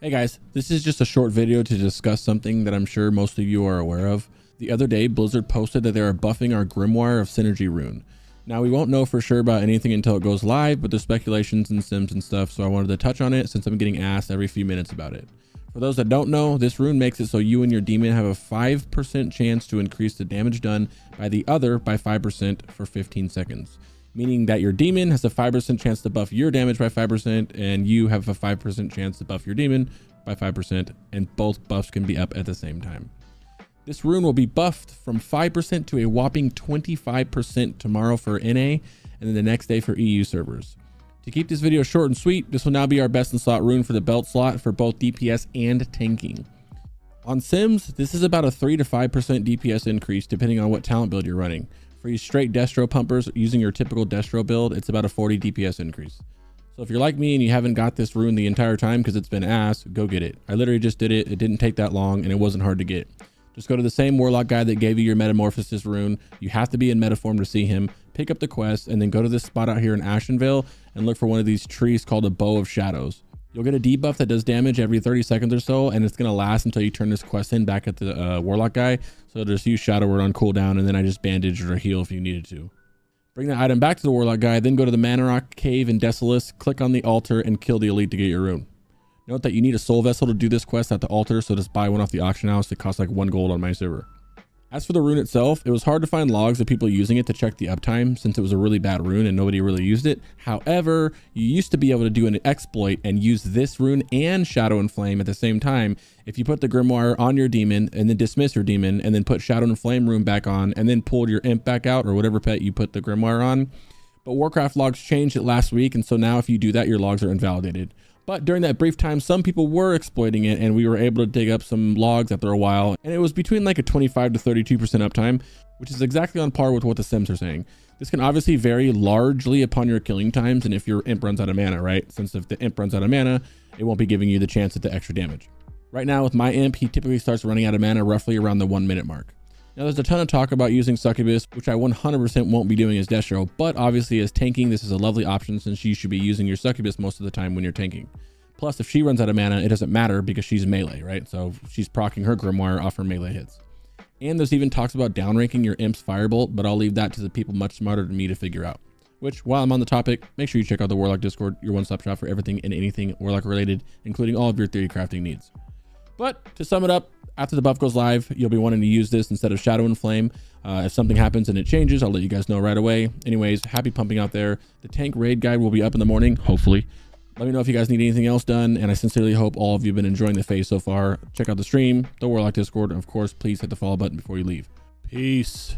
Hey guys, this is just a short video to discuss something that I'm sure most of you are aware of. The other day, Blizzard posted that they are buffing our Grimoire of Synergy rune. Now, we won't know for sure about anything until it goes live, but there's speculations and sims and stuff, so I wanted to touch on it since I'm getting asked every few minutes about it. For those that don't know, this rune makes it so you and your demon have a 5% chance to increase the damage done by the other by 5% for 15 seconds. Meaning that your demon has a 5% chance to buff your damage by 5%, and you have a 5% chance to buff your demon by 5%, and both buffs can be up at the same time. This rune will be buffed from 5% to a whopping 25% tomorrow for NA, and then the next day for EU servers. To keep this video short and sweet, this will now be our best in slot rune for the belt slot for both DPS and tanking. On Sims, this is about a 3 to 5% DPS increase depending on what talent build you're running. For you straight Destro pumpers using your typical Destro build, it's about a 40 DPS increase. So if you're like me and you haven't got this rune the entire time because it's been asked, go get it. I literally just did it. It didn't take that long and it wasn't hard to get. Just go to the same Warlock guy that gave you your Metamorphosis rune. You have to be in metaform to see him. Pick up the quest and then go to this spot out here in Ashenvale and look for one of these trees called a Bow of Shadows. You'll get a debuff that does damage every 30 seconds or so, and it's going to last until you turn this quest in back at the Warlock guy. So just use Shadow Word on cooldown, and then I just bandage or heal if you needed to. Bring that item back to the Warlock guy, then go to the Mana Rock Cave in Desolus, click on the altar, and kill the elite to get your rune. Note that you need a soul vessel to do this quest at the altar, so just buy one off the auction house. It costs like 1 gold on my server. As for the rune itself, it was hard to find logs of people using it to check the uptime since it was a really bad rune and nobody really used it. However, you used to be able to do an exploit and use this rune and Shadow and Flame at the same time if you put the Grimoire on your demon and then dismiss your demon and then put Shadow and Flame rune back on and then pulled your imp back out or whatever pet you put the Grimoire on. But Warcraft logs changed it last week, and so now if you do that, your logs are invalidated. But during that brief time, some people were exploiting it, and we were able to dig up some logs after a while, and it was between like a 25 to 32% uptime, which is exactly on par with what the Sims are saying. This can obviously vary largely upon your killing times and if your imp runs out of mana, right? Since if the imp runs out of mana, it won't be giving you the chance at the extra damage. Right now with my imp, he typically starts running out of mana roughly around the 1 minute mark. Now there's a ton of talk about using Succubus, which I 100% won't be doing as Destro, but obviously as tanking, this is a lovely option since you should be using your Succubus most of the time when you're tanking. Plus, if she runs out of mana, it doesn't matter because she's melee, right? So she's proccing her Grimoire off her melee hits. And there's even talks about downranking your imp's Firebolt, but I'll leave that to the people much smarter than me to figure out. Which, while I'm on the topic, make sure you check out the Warlock Discord, your one-stop shop for everything and anything Warlock related, including all of your theory crafting needs. But to sum it up, after the buff goes live, you'll be wanting to use this instead of Shadow and Flame. If something happens and it changes, I'll let you guys know right away. Anyways, happy pumping out there. The tank raid guide will be up in the morning, hopefully. Let me know if you guys need anything else done, and I sincerely hope all of you have been enjoying the phase so far. Check out the stream, the Warlock Discord, and of course, please hit the follow button before you leave. Peace.